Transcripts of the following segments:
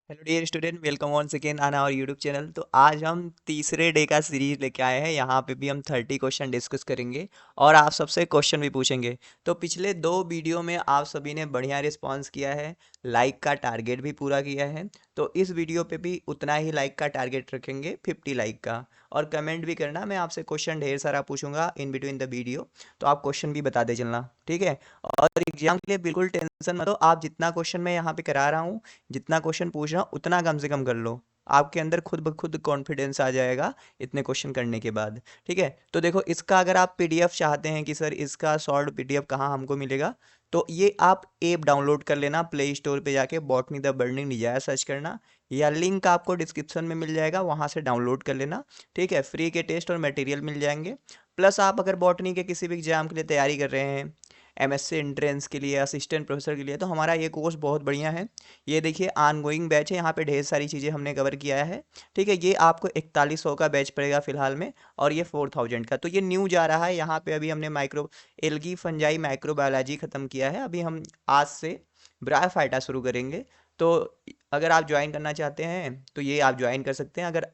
Hello dear student, welcome once again on our YouTube channel. तो आज हम तीसरे डे का सीरीज लेके आए हैं। यहाँ पे भी हम 30 क्वेश्चन डिस्कस करेंगे और आप सबसे क्वेश्चन भी पूछेंगे। तो पिछले दो वीडियो में आप सभी ने बढ़िया रिस्पांस किया है, लाइक का टारगेट भी पूरा किया है। तो इस वीडियो पे भी उतना ही लाइक का टारगेट रखेंगे, 50 लाइक का। और कमेंट भी करना, मैं आपसे क्वेश्चन ढेर सारा पूछूंगा इन बिटवीन द वीडियो, तो आप क्वेश्चन भी बताते चलना, ठीक है। और एग्जाम के लिए बिल्कुल टेंशन मत लो, आप जितना क्वेश्चन मैं यहाँ पे करा रहा हूँ, जितना क्वेश्चन पूछ रहा हूँ उतना कम से कम कर लो। आपके अंदर खुद ब खुद कॉन्फिडेंस आ जाएगा इतने क्वेश्चन करने के बाद, ठीक है। तो देखो, इसका अगर आप पीडीएफ चाहते हैं कि सर इसका सॉल्व पीडीएफ कहाँ हमको मिलेगा, तो ये आप ऐप डाउनलोड कर लेना, प्ले स्टोर पे जाके बॉटनी द बर्निंग निजाया सर्च करना, या लिंक आपको डिस्क्रिप्शन में मिल जाएगा, वहाँ से डाउनलोड कर लेना, ठीक है। फ्री के टेस्ट और मटेरियल मिल जाएंगे। प्लस आप अगर बॉटनी के किसी भी एग्जाम के लिए तैयारी कर रहे हैं, एमएससी एंट्रेंस के लिए, असिस्टेंट प्रोफेसर के लिए, तो हमारा ये कोर्स बहुत बढ़िया है। ये देखिए ऑन गोइंग बैच है, यहाँ पे ढेर सारी चीज़ें हमने कवर किया है, ठीक है। ये आपको 4100 का बैच पड़ेगा फिलहाल में, और ये 4000 का। तो ये न्यू जा रहा है। यहाँ पे अभी हमने माइक्रो एल्गी फंजाई माइक्रोबायोलॉजी ख़त्म किया है। अभी हम आज से ब्रायोफाइटा शुरू करेंगे। तो अगर आप ज्वाइन करना चाहते हैं तो ये आप ज्वाइन कर सकते हैं, अगर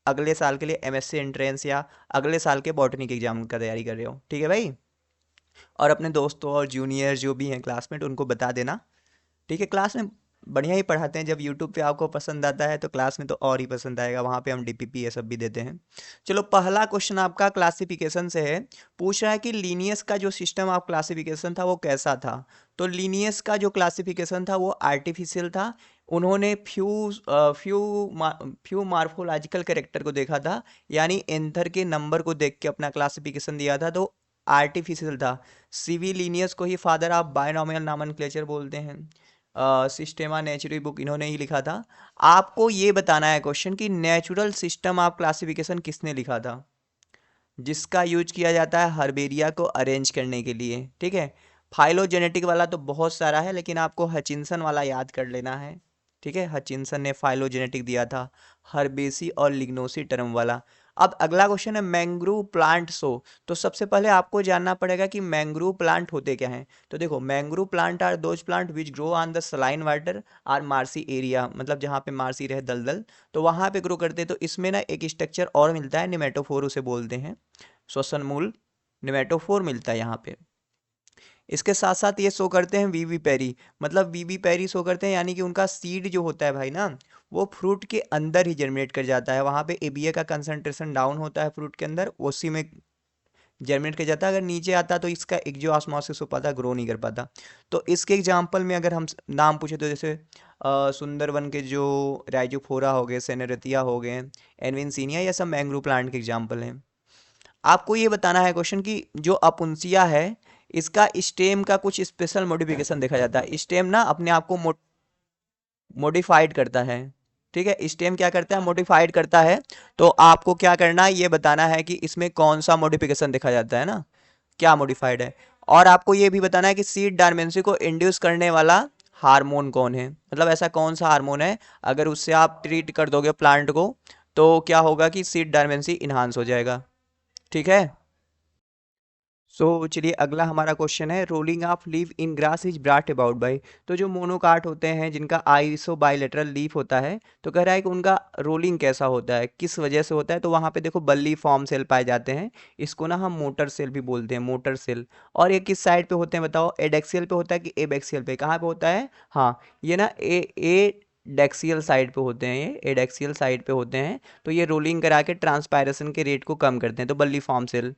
अगले साल के लिए एमएससी एंट्रेंस या अगले साल के बॉटनी के एग्जाम का तैयारी कर रहे हो, ठीक है भाई। और अपने दोस्तों और जूनियर जो भी हैं क्लासमेट, उनको बता देना, ठीक है। क्लास में बढ़िया ही पढ़ाते हैं। जब यूट्यूब पे आपको पसंद आता है तो क्लास में तो और ही पसंद आएगा, वहाँ पे हम डीपीपी ये सब भी देते हैं। चलो, पहला क्वेश्चन आपका क्लासिफिकेशन से है। पूछ रहा है कि लीनियस का जो सिस्टम ऑफ क्लासिफिकेशन था वो कैसा था। तो लीनियस का जो क्लासिफिकेशन था वो आर्टिफिशियल था। उन्होंने फ्यू मार्फोलॉजिकल कैरेक्टर को देखा था, यानी एंथर के नंबर को देख के अपना क्लासिफिकेशन दिया था, तो आर्टिफिशियल था। सिविलिनियस को ही फादर ऑफ बायनॉमियल नॉमेनक्लेचर बोलते हैं। सिस्टेमा नेचुरी बुक इन्होंने ही लिखा था। आपको ये बताना है क्वेश्चन कि नेचुरल सिस्टम ऑफ क्लासिफिकेशन किसने लिखा था, जिसका यूज किया जाता है हर्बेरिया को अरेंज करने के लिए, ठीक है। फाइलोजेनेटिक वाला तो बहुत सारा है, लेकिन आपको हचिंसन वाला याद कर लेना है, ठीक है। हचिंसन ने फाइलोजेनेटिक दिया था, हर्बेसी और लिग्नोसी टर्म वाला। अब अगला क्वेश्चन है मैंग्रोव प्लांट शो। तो सबसे पहले आपको जानना पड़ेगा कि मैंग्रोव प्लांट होते क्या हैं। तो देखो, mangrove plant are those plant which grow on the saline water or marshy area, मतलब जहाँ पे मार्सी रहे, दलदल, तो वहाँ पे ग्रो करते हैं। तो इसमें ना एक स्ट्रक्चर और मिलता है, निमेटोफोर उसे बोलते हैं, श्वसन मूल निमेटोफोर मिलता है यहाँ पे। इसके साथ साथ ये शो करते हैं वीवी पेरी, मतलब वीवी पेरी शो करते हैं, यानी कि उनका सीड जो होता है भाई ना, वो फ्रूट के अंदर ही जर्मिनेट कर जाता है। वहाँ पे एबीए का कंसंट्रेशन डाउन होता है फ्रूट के अंदर, उसी में जर्मिनेट कर जाता है। अगर नीचे आता तो इसका एक्जियोस्मोसिस हो पाता, ग्रो नहीं कर पाता। तो इसके एग्जाम्पल में अगर हम नाम पूछे तो जैसे सुंदरवन के जो राइजोफोरा हो गए, सेनेरतिया हो गए, एनविनसीनिया, ये सब मैंग्रोव प्लांट के एग्जाम्पल हैं। आपको ये बताना है क्वेश्चन कि जो अपुंसिया है, इसका स्टेम का कुछ स्पेशल मॉडिफिकेशन देखा जाता है। स्टेम ना अपने आप को मॉडिफाइड करता है, ठीक है। स्टेम क्या करता है, मॉडिफाइड करता है। तो आपको क्या करना है, ये बताना है कि इसमें कौन सा मॉडिफिकेशन देखा जाता है ना, क्या मॉडिफाइड है। और आपको ये भी बताना है कि सीड डायमेंसी को इंड्यूस करने वाला हार्मोन कौन है, मतलब ऐसा कौन सा हार्मोन है, अगर उससे आप ट्रीट कर दोगे प्लांट को तो क्या होगा कि सीड डायमेंसी इन्हांस हो जाएगा, ठीक है। चलिए, अगला हमारा क्वेश्चन है, rolling of leaf in grass is ब्राट about by. तो जो मोनोकाट होते हैं, जिनका आइसो बाइलेटरल लीफ होता है, तो कह रहा है कि उनका रोलिंग कैसा होता है, किस वजह से होता है। तो वहाँ पे देखो बल्ली फॉर्म सेल पाए जाते हैं, इसको ना हम मोटर सेल भी बोलते हैं, मोटर सेल। और ये किस साइड पे होते हैं बताओ, एडेक्सियल पे होता है कि एबेक्सियल पे, कहाँ पे होता है, हाँ ये ना ए डेक्सियल साइड पे होते हैं, ये एडेक्सियल साइड पे होते हैं। तो ये रोलिंग करा के ट्रांसपायरेशन के रेट को कम करते हैं, तो bulliform cell.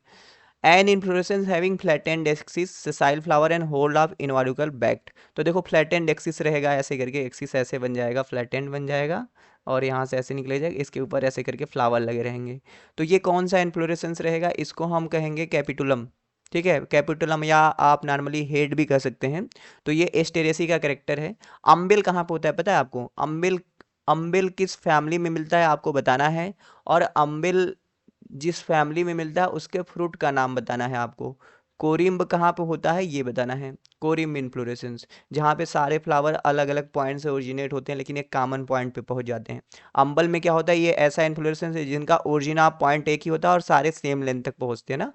An inflorescence having flattened axis, sessile flower and whorl of involucral bract. तो देखो फ्लैटेंड एक्सिस रहेगा, ऐसे करके एक्सिस ऐसे बन जाएगा, फ्लैटेंड बन जाएगा, और यहाँ से ऐसे निकले जाएगा, इसके ऊपर ऐसे करके फ्लावर लगे रहेंगे। तो ये कौन सा इन्फ्लोरेसेंस रहेगा, इसको हम कहेंगे कैपिटुलम, ठीक है। कैपिटुलम, या आप नॉर्मली हेड भी कह सकते हैं। तो ये एस्टेरेसी का करेक्टर है। अम्बिल कहाँ पे होता है पता है आपको, अम्बिल, अम्बिल किस फैमिली में मिलता है आपको बताना है। और अम्बिल जिस फैमिली में मिलता है उसके फ्रूट का नाम बताना है आपको। कोरिम्ब कहाँ पे होता है ये बताना है, कोरिम्ब इन्फ्लोरेसेंस, जहाँ पे सारे फ्लावर अलग अलग पॉइंट से ओरिजिनेट होते हैं लेकिन एक कॉमन पॉइंट पे पहुंच जाते हैं। अम्बल में क्या होता है, ये ऐसा इन्फ्लोरेसेंस है जिनका ओरिजिन ऑफ पॉइंट एक ही होता है और सारे सेम लेंथ तक पहुंचते हैं ना।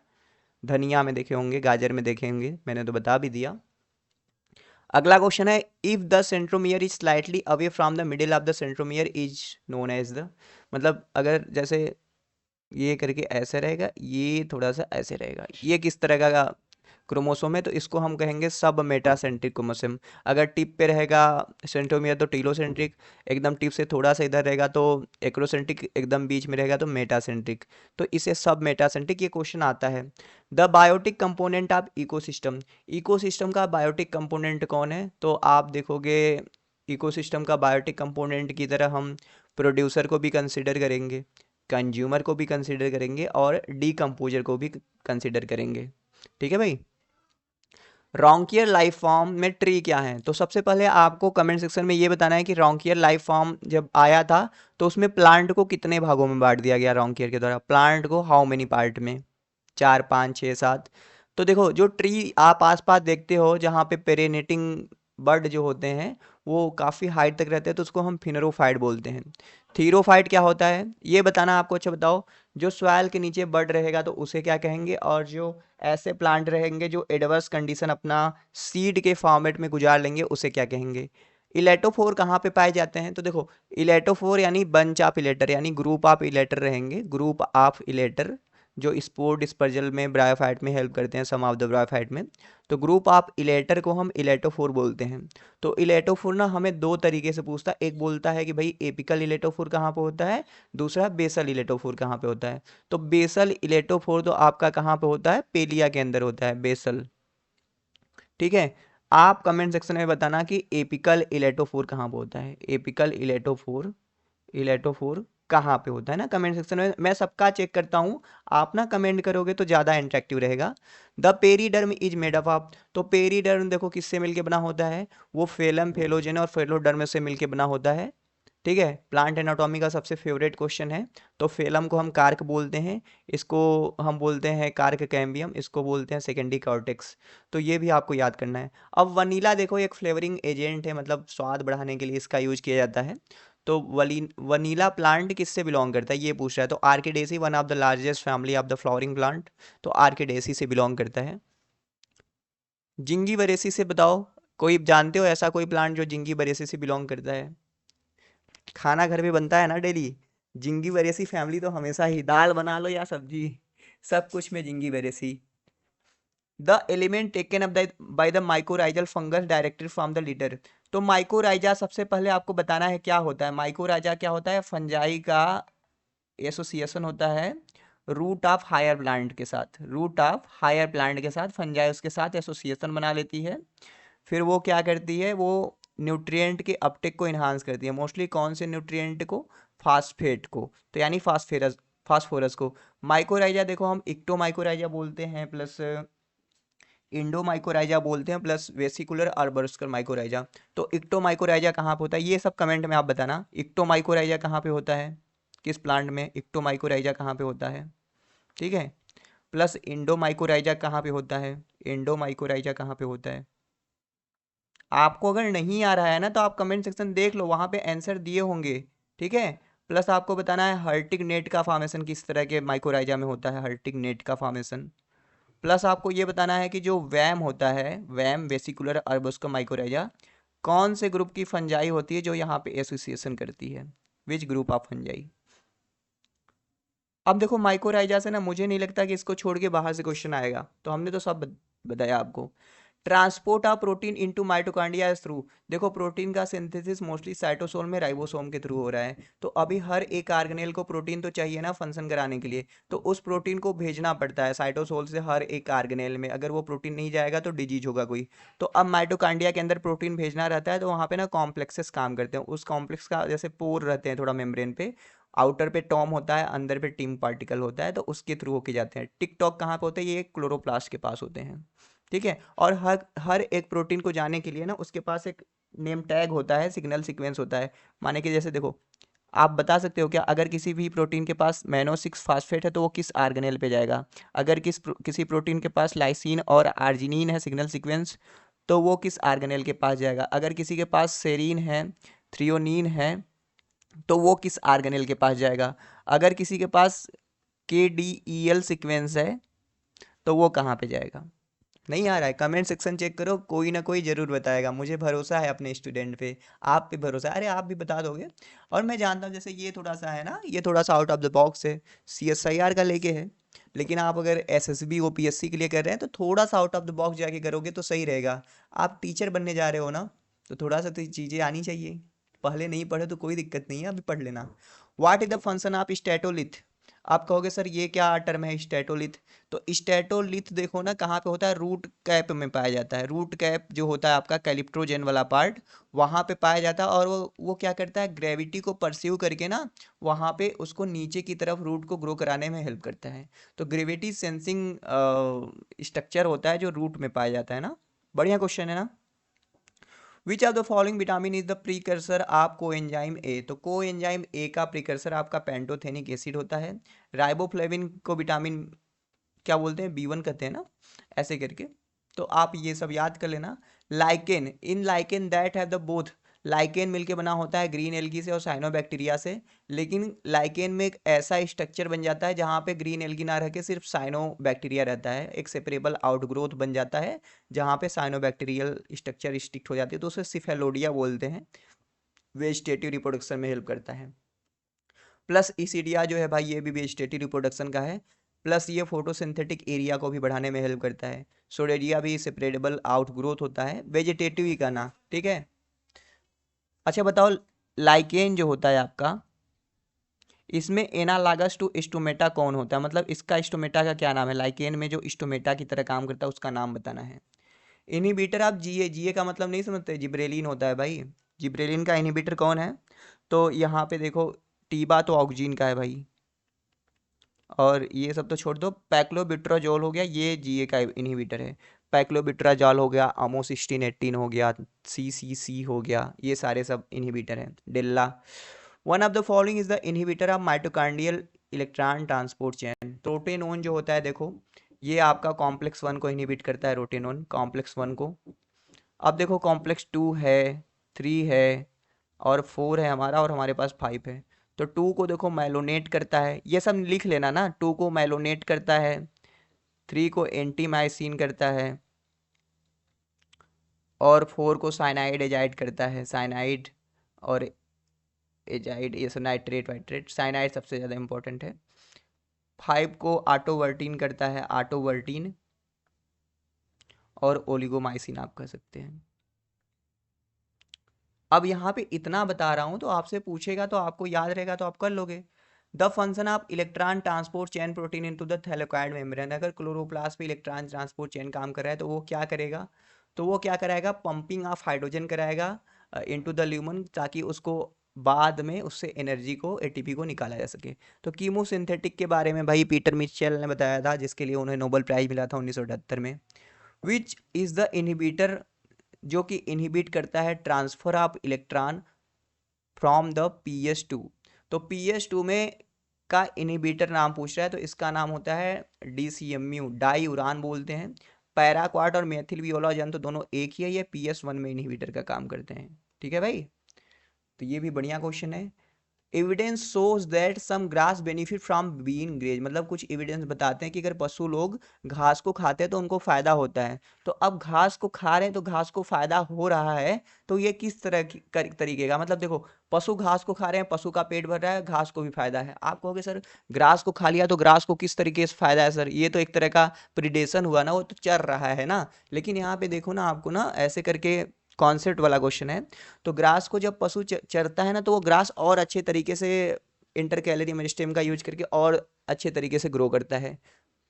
धनिया में देखे होंगे, गाजर में देखे होंगे, मैंने तो बता भी दिया। अगला क्वेश्चन है, if the centromere is slightly away from the middle of the centromere is known as the, मतलब अगर जैसे ये करके ऐसे रहेगा, ये थोड़ा सा ऐसे रहेगा, ये किस तरह का क्रोमोसोम है, तो इसको हम कहेंगे सब मेटासेंट्रिक क्रोमोसोम। अगर टिप पे रहेगा सेंट्रोमियर तो टीलोसेंट्रिक, एकदम टिप से थोड़ा सा इधर रहेगा तो एक्रोसेंट्रिक, एकदम बीच में रहेगा तो मेटासेंट्रिक, तो इसे सब मेटासेंट्रिक। ये क्वेश्चन आता है। The biotic component of ecosystem, ecosystem का बायोटिक कंपोनेंट कौन है, तो आप देखोगे इकोसिस्टम का बायोटिक कंपोनेंट की तरह हम प्रोड्यूसर को भी कंसिडर करेंगे, कंज्यूमर को भी कंसिडर करेंगे और डीकम्पोजर को भी कंसिडर करेंगे। ठीक है भाई। रोंकियर लाइफ फॉर्म में ट्री क्या है, तो सबसे पहले आपको कमेंट सेक्शन में ये बताना है कि रोंकियर लाइफ फॉर्म जब आया था तो उसमें प्लांट को कितने भागों में बांट दिया गया रोंकियर के द्वारा, प्लांट को हाउ मेनी पार्ट में, 4, 5, 6, 7। तो देखो जो ट्री आप आसपास देखते हो जहाँ पे पेरिनेटिंग बर्ड जो होते हैं वो काफ़ी हाइट तक रहते हैं तो उसको हम फिनरोफाइट बोलते हैं। थीरोफाइट क्या होता है ये बताना आपको, अच्छा बताओ। जो सॉइल के नीचे बर्ड रहेगा तो उसे क्या कहेंगे, और जो ऐसे प्लांट रहेंगे जो एडवर्स कंडीशन अपना सीड के फॉर्मेट में गुजार लेंगे उसे क्या कहेंगे। इलेटोफोर कहाँ पे पाए जाते हैं, तो देखो इलेटोफोर यानी बंच ऑफ इलेटर, यानी ग्रुप ऑफ इलेटर रहेंगे, ग्रुप ऑफ इलेटर जो स्पोर डिस्पर्जल में ब्रायोफाइट में हेल्प करते हैं, सम ऑफ द ब्रायोफाइट में। तो ग्रुप ऑफ इलेटर को हम इलेटोफोर बोलते हैं। तो इलेटोफोर ना हमें दो तरीके से पूछता है, एक बोलता है कि भाई एपिकल इलेटोफोर कहाँ पे होता है, दूसरा बेसल इलेटोफोर कहाँ पे होता है। तो बेसल इलेटोफोर तो आपका कहाँ पे होता है, पेलिया के अंदर होता है बेसल। ठीक है। आप कमेंट सेक्शन में बताना कि एपिकल इलेटोफोर कहाँ पे होता है, एपिकल इलेटोफोर, इलेटोफोर कहाँ पे होता है ना, कमेंट सेक्शन में मैं सबका चेक करता हूँ। आप ना कमेंट करोगे तो ज़्यादा इंटरेक्टिव रहेगा। The periderm is made up of, तो पेरीडर्म देखो किससे मिलके बना होता है, वो फेलम, फेलोजेन और फेलोडर्म से मिलके बना होता है। ठीक है। प्लांट एनाटॉमी का सबसे फेवरेट क्वेश्चन है। तो फेलम को हम कार्क बोलते हैं, इसको हम बोलते हैं कार्क कैम्बियम, इसको बोलते हैं सेकेंडरी कॉर्टेक्स। तो ये भी आपको याद करना है। अब वनीला देखो एक फ्लेवरिंग एजेंट है, मतलब स्वाद बढ़ाने के लिए इसका यूज किया जाता है। तो वनीला प्लांट किससे बिलोंग करता है ये पूछ रहा है, तो Orchidaceae one of the largest family of the flowering plant, तो आर्किडेसी से बिलोंग करता है। जिंगी बरेसी से बताओ, कोई जानते हो ऐसा कोई प्लांट जो जिंगी बरेसी से बिलोंग करता है, खाना घर में बनता है ना डेली। जिंगी बरेसी फैमिली तो हमेशा ही दाल बना लो या सब्जी, सब कुछ में Zingiberaceae. The element taken up by the mycorrhizal fungus directed from the leader, तो माइकोराइजा सबसे पहले आपको बताना है क्या होता है। माइकोराइजा क्या होता है, फंजाई का एसोसिएशन होता है रूट ऑफ हायर प्लांट के साथ, रूट ऑफ हायर प्लांट के साथ फंजाई उसके साथ एसोसिएशन बना लेती है। फिर वो क्या करती है, वो न्यूट्रिएंट के अपटेक को इन्हांस करती है, मोस्टली कौन से न्यूट्रिएंट को, फास्फेट को, तो यानी फास्फेरस, फास्फोरस को। माइकोराइजा देखो हम इक्टो माइकोराइजा बोलते हैं प्लस इंडो माइकोराइजा बोलते हैं प्लस वेसिकुलर आर्बोस्कर माइकोराइजा। तो इक्टो माइकोराइजा कहाँ पे होता है ये सब कमेंट में आप बताना, इक्टो माइकोराइजा कहाँ पे होता है, किस प्लांट में इक्टो माइकोराइजा कहाँ पे होता है। ठीक है। प्लस इंडो माइकोराइजा कहाँ पे होता है, इंडो माइकोराइजा कहाँ पे होता है। आपको अगर नहीं आ रहा है ना तो आप कमेंट सेक्शन देख लो, वहाँ पे आंसर दिए होंगे। ठीक है। प्लस आपको बताना है हर्टिग नेट का फॉर्मेशन किस तरह के माइकोराइजा में होता है, हर्टिग नेट का फॉर्मेशन। प्लस आपको ये बताना है कि जो वैम होता है, वैम वेसिकुलर अर्बुस्कुलर माइकोराइजा, कौन से ग्रुप की फंजाई होती है जो यहाँ पे एसोसिएशन करती है, विच ग्रुप ऑफ फंजाई। अब देखो माइकोराइजा से ना मुझे नहीं लगता कि इसको छोड़ के बाहर से क्वेश्चन आएगा, तो हमने तो सब बताया आपको। Transport of protein into mitochondria is through, देखो प्रोटीन का सिंथेसिस मोस्टली साइटोसोल में राइबोसोम के थ्रू हो रहा है। तो अभी हर एक ऑर्गेनेल को प्रोटीन तो चाहिए ना फंक्शन कराने के लिए, तो उस प्रोटीन को भेजना पड़ता है साइटोसोल से हर एक ऑर्गेनेल में, अगर वो प्रोटीन नहीं जाएगा तो डिजीज होगा कोई। तो अब माइटोकॉन्ड्रिया के अंदर प्रोटीन भेजना रहता है तो वहाँ पे ना कॉम्प्लेक्सेस काम करते हैं, उस कॉम्प्लेक्स का जैसे पोर रहते हैं थोड़ा मेम्ब्रेन पे, आउटर पे टॉम होता है, अंदर पे टिम पार्टिकल होता है, तो उसके थ्रू होके जाते हैं। टिकटॉक कहाँ पे होते हैं, ये क्लोरोप्लास्ट के पास होते हैं। ठीक है। और हर हर एक प्रोटीन को जाने के लिए ना उसके पास एक नेम टैग होता है, सिग्नल सीक्वेंस होता है। माने कि जैसे देखो आप बता सकते हो क्या, अगर किसी भी प्रोटीन के पास मैनो 6 फास्फेट है तो वो किस आर्गेनेल पे जाएगा, अगर किसी प्रोटीन के पास लाइसिन और आर्जिनिन है सिग्नल सीक्वेंस तो वो किस आर्गेनेल के पास जाएगा, अगर किसी के पास सेरीन है, थ्रियोनिन है तो वो किस आर्गेनेल के पास जाएगा, अगर किसी के पास KDEL सीक्वेंस है तो वो कहाँ पे जाएगा। नहीं आ रहा है? कमेंट सेक्शन चेक करो, कोई ना कोई जरूर बताएगा, मुझे भरोसा है अपने स्टूडेंट पे, आप पे भरोसा है, अरे आप भी बता दोगे। और मैं जानता हूँ जैसे ये थोड़ा सा है ना, ये थोड़ा सा आउट ऑफ द बॉक्स है, CSIR का लेके है, लेकिन आप अगर SSB OPSC के लिए कर रहे हैं तो थोड़ा सा आउट ऑफ द बॉक्स जाके करोगे तो सही रहेगा। आप टीचर बनने जा रहे हो ना, तो थोड़ा सा तो चीज़ें आनी चाहिए। पहले नहीं पढ़े तो कोई दिक्कत नहीं है, अभी पढ़ लेना। What is the function of statolith? आप कहोगे सर ये क्या टर्म है स्टेटोलिथ? तो स्टेटोलिथ देखो ना कहाँ पे होता है, रूट कैप में पाया जाता है। रूट कैप जो होता है आपका कैलिप्ट्रोजेन वाला पार्ट, वहाँ पे पाया जाता है। और वो क्या करता है, ग्रेविटी को परसीव करके ना वहाँ पे उसको नीचे की तरफ रूट को ग्रो कराने में हेल्प करता है। तो ग्रेविटी सेंसिंग स्ट्रक्चर होता है जो रूट में पाया जाता है ना। बढ़िया क्वेश्चन है ना। Which of the following vitamin is the precursor of coenzyme A? तो कोएंजाइम ए का प्रीकर्सर आपका पेंटोथेनिक एसिड होता है। राइबोफ्लेविन को विटामिन क्या बोलते हैं, B1 कहते हैं ना, ऐसे करके। तो आप ये सब याद कर लेना। Lichen, in lichen that have the both, lichen मिलके बना होता है ग्रीन एल्गी से और साइनोबैक्टीरिया से, लेकिन लाइकेन में एक ऐसा स्ट्रक्चर बन जाता है जहाँ पे ग्रीन एल्गी ना रह के सिर्फ साइनोबैक्टीरिया रहता है, एक सेपरेबल आउटग्रोथ बन जाता है जहाँ पे साइनोबैक्टीरियल स्ट्रक्चर स्टिक्ट हो जाती है, तो उसे सिफेलोडिया बोलते हैं। वेजिटेटिव रिप्रोडक्शन में हेल्प करता है। प्लस इसीडिया जो है भाई, ये भी वेजिटेटिव रिप्रोडक्शन का है। प्लस ये फोटोसिंथेटिक एरिया को भी बढ़ाने में हेल्प करता है। सोडेरिया भी सेपरेटेबल आउटग्रोथ होता है, वेजिटेटिव ही का ना, ठीक है। अच्छा बताओ, लाइकेन जो होता है आपका, इसमें एनालागस टू स्टोमेटा कौन होता है? मतलब इसका स्टोमेटा का क्या नाम है? लाइकेन में जो स्टोमेटा की तरह काम करता है उसका नाम बताना है। इनहिबिटर आप जीए का मतलब नहीं समझते, जिब्रेलिन होता है भाई। जिब्रेलिन का इनहिबिटर कौन है? तो यहाँ पे देखो, टीबा तो ऑक्जीन का है भाई, और ये सब तो छोड़ दो। पैक्लोबिट्राजोल हो गया, ये जीए का इनहिबिटर है। पैक्लोबिट्राजोल हो गया, अमोसिस्टिन 18 हो गया, CCC हो गया, ये सारे सब इनहिबिटर हैं। डेल्ला, one of the following is the inhibitor of mitochondrial electron transport chain. Rotenone जो होता है देखो, ये आपका कॉम्प्लेक्स 1 को इनहिबिट करता है, रोटेनोन कॉम्प्लेक्स 1 को। अब देखो कॉम्प्लेक्स 2 है, 3 है, और 4 है हमारा, और हमारे पास 5 है। तो 2 को देखो मैलोनेट करता है, ये सब लिख लेना ना, 2 को मैलोनेट करता है, 3 को एंटीमाइसिन करता है, और 4 को साइनाइड एजाइड करता है, साइनाइड और एजाइड, ये सब नाइट्रेट वाइट्रेट, साइनाइड सबसे ज़्यादा इंपॉर्टेंट है। 5 को आटोवर्टीन करता है, आटोवर्टीन, और ओलिगोमाइसिन आप कह सकते हैं। अब यहाँ पे इतना बता रहा हूँ, तो आपसे पूछेगा तो आपको याद रहेगा तो आप कर लोगे। The function of electron transport chain protein into the thylakoid membrane. अगर क्लोरोप्लास्ट पे इलेक्ट्रॉन ट्रांसपोर्ट चेन काम कर रहा है तो वो क्या करेगा? तो वो क्या कराएगा, पंपिंग ऑफ हाइड्रोजन कराएगा इनटू द ल्यूमन, ताकि उसको बाद में उससे एनर्जी को, ATP को निकाला जा सके। तो कीमोसिंथेटिक के बारे में भाई पीटर मिचेल ने बताया था, जिसके लिए उन्हें नोबेल प्राइज मिला था 1978 में। विच इज द इनहिबिटर, जो कि इनहिबिट करता है transfer of electron from the PS2। तो PS2 में का इनहिबिटर नाम पूछ रहा है, तो इसका नाम होता है DCMU, डाई उरान बोलते हैं। पैराक्वाट और मेथिल वियोलाजन तो दोनों एक ही है, ये PS1 में इनहिबिटर का काम करते हैं, ठीक है भाई। तो ये भी बढ़िया क्वेश्चन है। Evidence shows that some grass benefit from being graze, मतलब कुछ एविडेंस बताते हैं कि अगर पशु लोग घास को खाते हैं तो उनको फायदा होता है। तो अब घास को खा रहे हैं तो घास को फायदा हो रहा है, तो ये किस तरह की तरीके का, मतलब देखो पशु घास को खा रहे हैं, पशु का पेट भर रहा है, घास को भी फायदा है। आप कहोगे सर ग्रास को खा लिया तो ग्रास को किस तरीके से फायदा है सर? ये तो एक तरह का प्रिडेशन हुआ ना, वो तो चर रहा है ना। लेकिन यहाँ पे देखो ना, आपको ना ऐसे करके कॉन्सेप्ट वाला क्वेश्चन है। तो ग्रास को जब पशु चरता है ना, तो वो ग्रास और अच्छे तरीके से इंटर कैलोरी मेरिस्टेम का यूज करके और अच्छे तरीके से ग्रो करता है।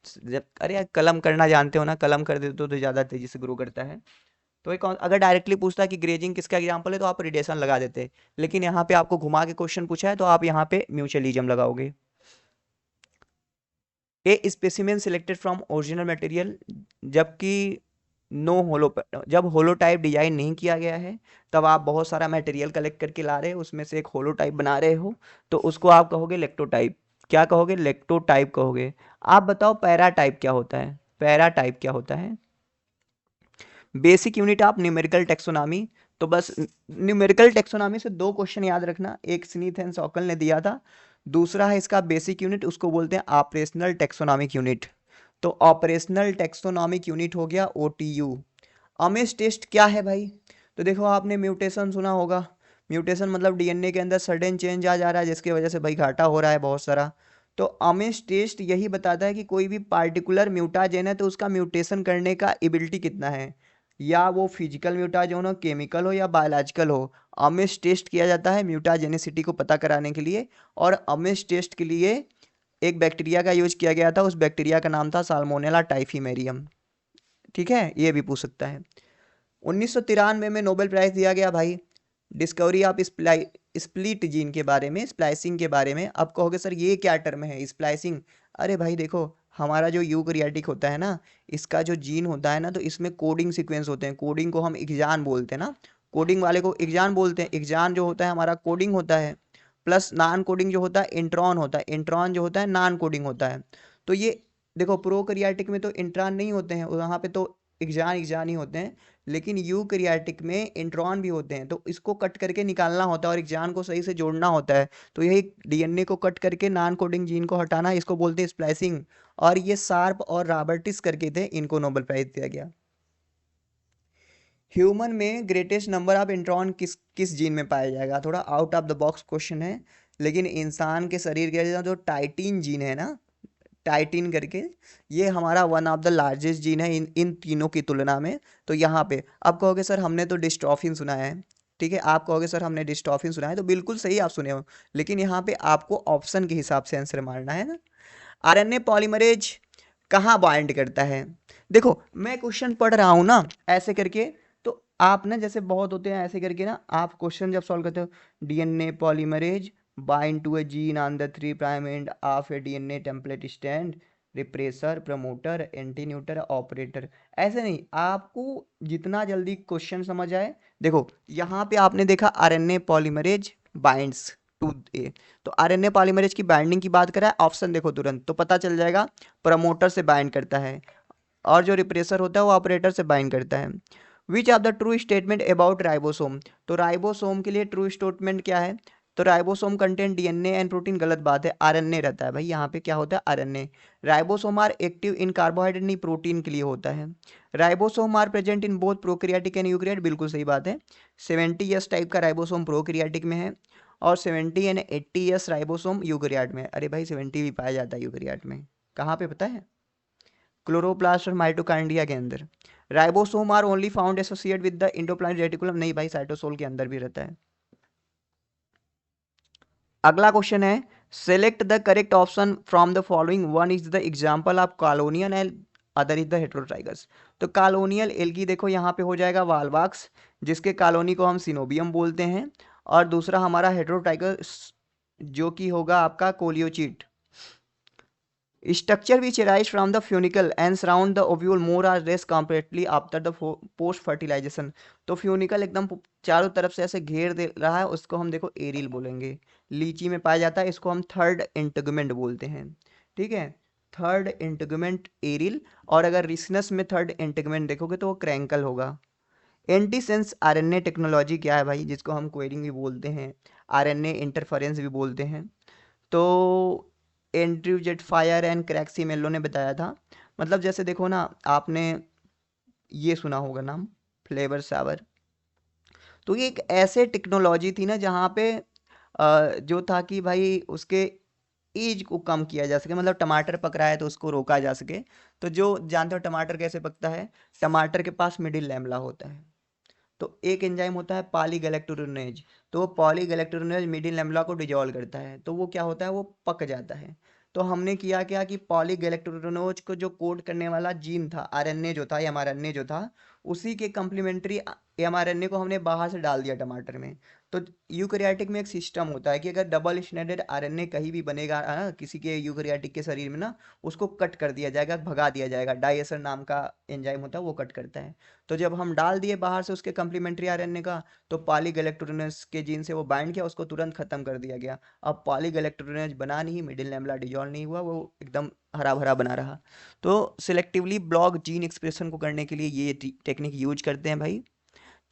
जब अरे यार कलम करना जानते हो ना, कलम कर देते हो तो ज़्यादा तेजी से ग्रो करता है। तो एक अगर डायरेक्टली पूछता है कि ग्रेजिंग किसका एग्जाम्पल है, तो आप रिडेशन लगा देते। लेकिन यहाँ पे आपको घुमा के क्वेश्चन पूछा है, तो आप यहाँ पे म्यूचुअलिज्म लगाओगे। A specimen selected from original material, जबकि नो होलो, जब होलोटाइप डिजाइन नहीं किया गया है, तब आप बहुत सारा मटेरियल कलेक्ट करके ला रहे हो, उसमें से एक होलोटाइप बना रहे हो, तो उसको आप कहोगे लेक्टोटाइप। क्या कहोगे? लेक्टोटाइप कहोगे। आप बताओ पैराटाइप क्या होता है? पैराटाइप क्या होता है? Basic unit of numerical taxonomy. तो बस न्यूमेरिकल टेक्सोनॉमी से 2 क्वेश्चन याद रखना, एक स्मिथ एंड सॉकल ने दिया था, दूसरा है इसका बेसिक यूनिट, उसको बोलते हैं ऑपरेशनल टेक्सोनॉमिक यूनिट। तो ऑपरेशनल टेक्सोनॉमिक यूनिट हो गया OTU। अमेज टेस्ट क्या है भाई? तो देखो आपने म्यूटेशन सुना होगा। म्यूटेशन मतलब डीएनए के अंदर सडन चेंज आ जा रहा है जिसकी वजह से भाई घाटा हो रहा है बहुत सारा। तो अमेज टेस्ट यही बताता है कि कोई भी पार्टिकुलर म्यूटाजेन है तो उसका म्यूटेशन करने का एबिलिटी कितना है, या वो फिजिकल म्यूटाजेन हो, केमिकल हो या बायोलॉजिकल हो। अमेज टेस्ट किया जाता है म्यूटाजेनिसिटी को पता कराने के लिए। और अमेज टेस्ट के लिए एक बैक्टीरिया का यूज किया गया था, उस बैक्टीरिया का नाम था साल्मोनेला टाइफीमेरियम। ठीक है, ये भी पूछ सकता है। 1993 में नोबेल प्राइज दिया गया भाई डिस्कवरी ऑफ स्प्लिट जीन के बारे में, स्प्लाइसिंग के बारे में। अब कहोगे सर ये क्या टर्म है स्प्लाइसिंग? अरे भाई देखो, हमारा जो यूकैरियोटिक होता है ना, इसका जो जीन होता है ना, तो इसमें कोडिंग सीक्वेंस होते हैं। कोडिंग को हम एक्जान बोलते हैं ना, कोडिंग वाले को एक्जान बोलते हैं। एक्जान जो होता है हमारा कोडिंग होता है, प्लस नॉन कोडिंग जो होता है इंट्रॉन होता है, इंट्रॉन जो होता है नॉन कोडिंग होता है। तो ये देखो प्रोकैरियोटिक में तो इंट्रॉन नहीं होते हैं, वहाँ पे तो एक्जान ही होते हैं। लेकिन यूकैरियोटिक में इंट्रॉन भी होते हैं, तो इसको कट करके निकालना होता है और एक्जान को सही से जोड़ना होता है। तो यही डीएनए को कट करके नॉन कोडिंग जीन को हटाना, इसको बोलते हैं स्प्लाइसिंग। और ये शार्प और रॉबर्टिस करके थे, इनको नोबेल प्राइज दिया गया। ह्यूमन में ग्रेटेस्ट नंबर ऑफ इंट्रॉन किस किस जीन में पाया जाएगा? थोड़ा out of the box question है, लेकिन इंसान के शरीर के जो टाइटिन जीन है ना, टाइटिन करके, ये हमारा one of the largest gene है इन तीनों की तुलना में। तो यहाँ पे आप कहोगे सर हमने तो डिस्ट्रॉफिन सुना है। ठीक है, आप कहोगे सर हमने डिस्ट्रॉफिन सुना है, तो बिल्कुल सही आप सुने हो, लेकिन यहाँ पे आपको ऑप्शन के हिसाब से आंसर मारना है ना। आरएनए पॉलीमरेज कहाँ बाइंड करता है? देखो मैं क्वेश्चन पढ़ रहा हूँ ना ऐसे करके, तो आप ना जैसे बहुत होते हैं ऐसे करके ना, आप क्वेश्चन जब सॉल्व करते हो, DNA polymerase bind to a gene on the 3 prime end of a DNA template strand, repressor, promoter, एंटीन्यूटर, ऑपरेटर। ऐसे नहीं, आपको जितना जल्दी क्वेश्चन समझ आए। देखो यहाँ पे आपने देखा आरएनए पॉलीमरेज बाइंड्स टू ए, तो आरएनए पॉलीमरेज की बाइंडिंग की बात करें, ऑप्शन देखो तुरंत तो पता चल जाएगा, प्रमोटर से बाइंड करता है, और जो रिप्रेसर होता है वो ऑपरेटर से बाइंड करता है। Which of the true statement about ribosome? तो राइबोसोम के लिए ट्रू स्टेटमेंट क्या है? तो ribosome content DNA and protein, गलत बात है, आरएनए रहता है भाई। यहाँ पे क्या होता है? RNA. Ribosome are active in carbohydrate, नहीं प्रोटीन के लिए होता है। Ribosome are present in both prokaryotic and eukaryote, बिल्कुल सही बात है। 70S टाइप का राइबोसोम प्रोकैरियोटिक में है, और 70 एंड 80S राइबोसोम यूकैरियोट में। अरे भाई 70 भी पाया जाता है यूकैरियोट में, कहाँ पे पता है? क्लोरोप्लास्ट और माइटोकांड्रिया के अंदर। Ribosome are only found associate with the endoplasmic reticulum, नहीं भाई साइटोसोल के अंदर भी रहता है। अगला क्वेश्चन है, select the correct option from the following, one is the example of colonial and other is the heterotrichous. तो कॉलोनियल एल्गी देखो यहाँ पे हो जाएगा वाल्वाक्स, जिसके कॉलोनी को हम सिनोबियम बोलते हैं, और दूसरा हमारा हेटेरोट्राइगस जो कि होगा आपका कोलियोचिट। Structure which arise from the funicle and surround the ovule more or less completely after the post fertilization। तो फ्यूनिकल एकदम चारों तरफ से ऐसे घेर दे रहा है, उसको हम देखो एरिल बोलेंगे। लीची में पाया जाता है, इसको हम थर्ड इंटीगुमेंट बोलते हैं। ठीक है, थर्ड इंटीगुमेंट एरिल। और अगर रिसनस में थर्ड इंटीगुमेंट देखोगे तो वो क्रैंकल होगा। एंटीसेंस आरएनए टेक्नोलॉजी क्या है भाई? जिसको हम क्वेरिंग भी बोलते हैं, आरएनए इंटरफेरेंस भी बोलते हैं। तो एंड्रयू जेटफायर एंड क्रैक्सीमेलो ने बताया था। मतलब जैसे देखो ना, आपने ये सुना होगा नाम फ्लेवर सावर। तो ये एक ऐसे टेक्नोलॉजी थी ना जहाँ पे जो था कि भाई उसके एज को कम किया जा सके, मतलब टमाटर पक रहा है तो उसको रोका जा सके। तो जो जानते हो टमाटर कैसे पकता है, टमाटर के पास मिडिल लैमेला होता है, तो एक एंजाइम होता है पॉलीगैलेक्टोरेनेज, तो वो पॉलीगैलेक्टोरेनेज मिडिल लैमेला को डिजोल्व करता है, तो वो क्या होता है, वो पक जाता है। तो हमने किया क्या कि पॉलीगैलेक्टोरेनेज को जो कोड करने वाला जीन था, आरएनए जो था, एमआरएनए जो था, उसी के कम्प्लीमेंट्री एमआरएनए को हमने बाहर से डाल दिया टमाटर में। तो यूकैरियोटिक में एक सिस्टम होता है कि अगर डबल स्टैंडर्ड आरएनए कहीं भी बनेगा किसी के यूकैरियोटिक के शरीर में ना, उसको कट कर दिया जाएगा, भगा दिया जाएगा। डाइएसर नाम का एंजाइम होता है, वो कट करता है। तो जब हम डाल दिए बाहर से उसके कम्प्लीमेंट्री आरएनए का, तो पॉलीगैलेक्टोरेनेज के जीन से वो बाइंड किया, उसको तुरंत खत्म कर दिया गया। अब पॉलीगैलेक्टोरेनेज बना नहीं, मिडिल लैमेला डिजॉल्व नहीं हुआ, वो एकदम हरा भरा बना रहा। तो सिलेक्टिवली ब्लॉक जीन एक्सप्रेशन को करने के लिए ये टेक्निक यूज करते हैं भाई।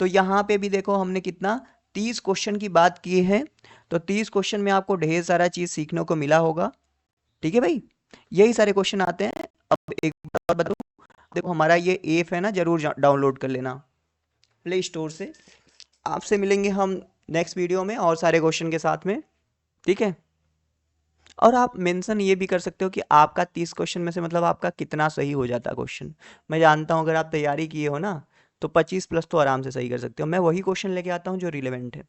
तो यहाँ पे भी देखो हमने कितना 30 क्वेश्चन की बात की है, तो 30 क्वेश्चन में आपको ढेर सारा चीज सीखने को मिला होगा। ठीक है भाई, यही सारे क्वेश्चन आते हैं अब एक बात बताऊँ, देखो हमारा ये ऐप है ना, जरूर डाउनलोड कर लेना प्ले स्टोर से। आपसे मिलेंगे हम नेक्स्ट वीडियो में और सारे क्वेश्चन के साथ में, ठीक है। और आप मेंशन ये भी कर सकते हो कि आपका 30 क्वेश्चन में से मतलब आपका कितना सही हो जाता है क्वेश्चन। मैं जानता हूँ अगर आप तैयारी किए हो ना तो 25 प्लस तो आराम से सही कर सकते हो। मैं वही क्वेश्चन लेके आता हूँ जो रिलेवेंट है।